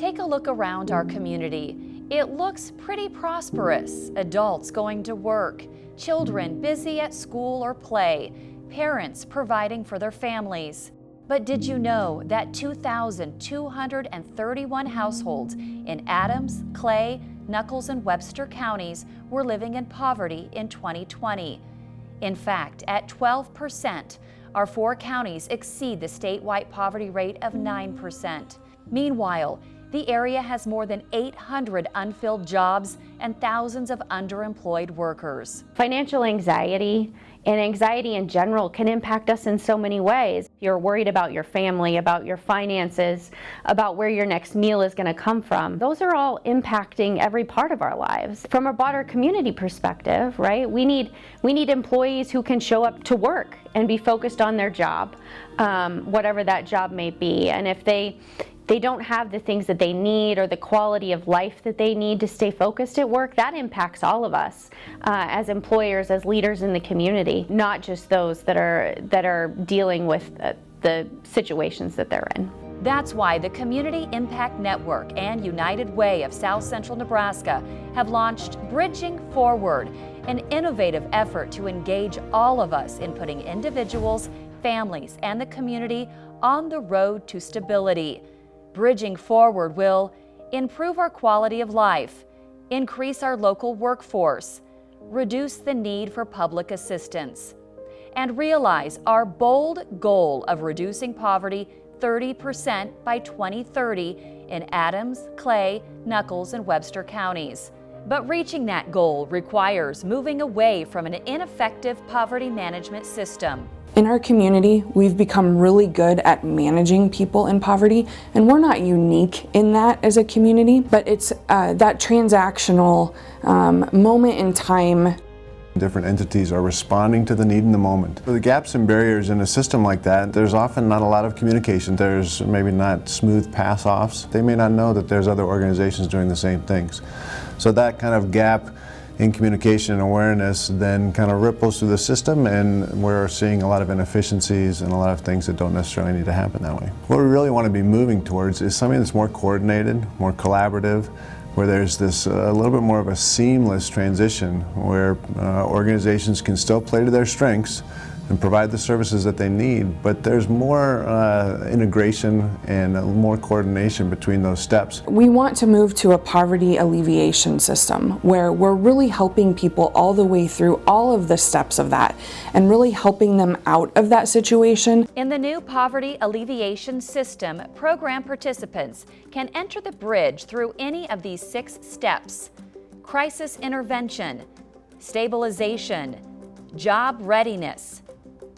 Take a look around our community. It looks pretty prosperous. Adults going to work, children busy at school or play, parents providing for their families. But did you know that 2,231 households in Adams, Clay, Nuckolls, and Webster counties were living in poverty in 2020? In fact, at 12%, our 4 counties exceed the statewide poverty rate of 9%. Meanwhile, the area has more than 800 unfilled jobs and thousands of underemployed workers. Financial anxiety and anxiety in general can impact us in so many ways. You're worried about your family, about your finances, about where your next meal is going to come from. Those are all impacting every part of our lives. From a broader community perspective, right? We need employees who can show up to work and be focused on their job, whatever that job may be. And if they don't have the things that they need or the quality of life that they need to stay focused at work, that impacts all of us as employers, as leaders in the community, not just those that are dealing with the situations that they're in. That's why the Community Impact Network and United Way of South Central Nebraska have launched Bridging Forward, an innovative effort to engage all of us in putting individuals, families, and the community on the road to stability. Bridging Forward will improve our quality of life, increase our local workforce, reduce the need for public assistance, and realize our bold goal of reducing poverty 30% by 2030 in Adams, Clay, Nuckolls, and Webster counties. But reaching that goal requires moving away from an ineffective poverty management system. In our community, we've become really good at managing people in poverty, and we're not unique in that as a community, but it's that transactional moment in time. Different entities are responding to the need in the moment. The gaps and barriers in a system like that, there's often not a lot of communication. There's maybe not smooth pass-offs. They may not know that there's other organizations doing the same things. So that kind of gap in communication and awareness then kind of ripples through the system, and we're seeing a lot of inefficiencies and a lot of things that don't necessarily need to happen that way. What we really want to be moving towards is something that's more coordinated, more collaborative, where there's this a little bit more of a seamless transition where organizations can still play to their strengths and provide the services that they need, but there's more integration and more coordination between those steps. We want to move to a poverty alleviation system where we're really helping people all the way through all of the steps of that and really helping them out of that situation. In the new poverty alleviation system, program participants can enter the bridge through any of these 6 steps: crisis intervention, stabilization, job readiness,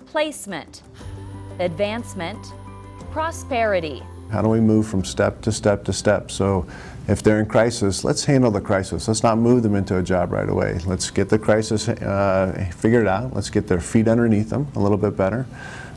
placement, advancement, prosperity. How do we move from step to step to step? So if they're in crisis, let's handle the crisis. Let's not move them into a job right away. Let's get the crisis figured out. Let's get their feet underneath them a little bit better.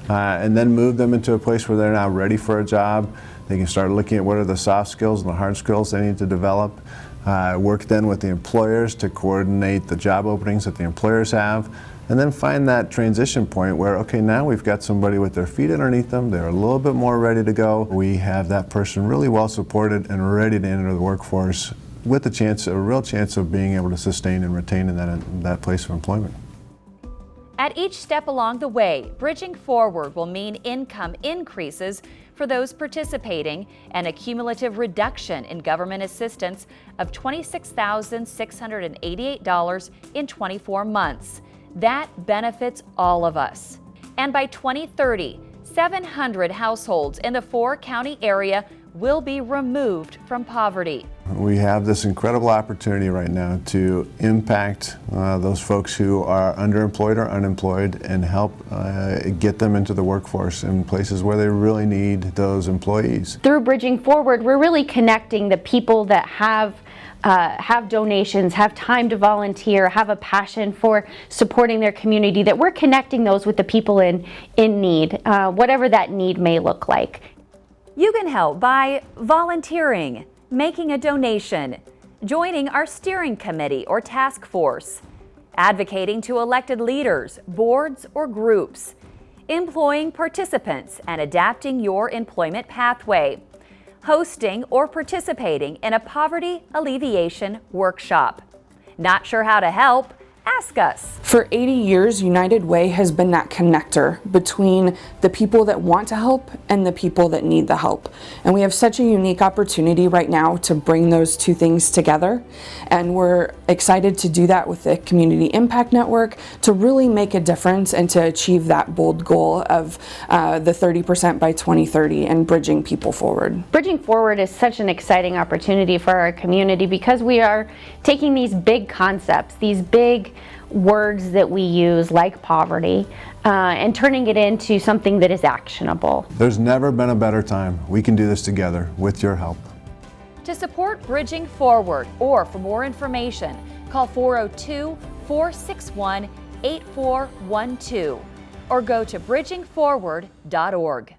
And then move them into a place where they're now ready for a job. They can start looking at what are the soft skills and the hard skills they need to develop. Work then with the employers to coordinate the job openings that the employers have. And then find that transition point where, okay, now we've got somebody with their feet underneath them, they're a little bit more ready to go. We have that person really well supported and ready to enter the workforce with a real chance of being able to sustain and retain in that place of employment. At each step along the way, Bridging Forward will mean income increases for those participating and a cumulative reduction in government assistance of $26,688 in 24 months. That benefits all of us. And by 2030, 700 households in the 4-county area will be removed from poverty. We have this incredible opportunity right now to impact those folks who are underemployed or unemployed and help get them into the workforce in places where they really need those employees. Through Bridging Forward, we're really connecting the people that have donations, have time to volunteer, have a passion for supporting their community, that we're connecting those with the people in need, whatever that need may look like. You can help by volunteering, making a donation, joining our steering committee or task force, advocating to elected leaders, boards, or groups, employing participants, and adapting your employment pathway. hosting or participating in a poverty alleviation workshop. Not sure how to help? Ask us. For 80 years, United Way has been that connector between the people that want to help and the people that need the help. And we have such a unique opportunity right now to bring those two things together. And we're excited to do that with the Community Impact Network to really make a difference and to achieve that bold goal of the 30% by 2030 and bridging people forward. Bridging Forward is such an exciting opportunity for our community because we are taking these big concepts, these big words that we use like poverty, and turning it into something that is actionable. There's never been a better time. We can do this together with your help. To support Bridging Forward or for more information, call 402-461-8412 or go to bridgingforward.org.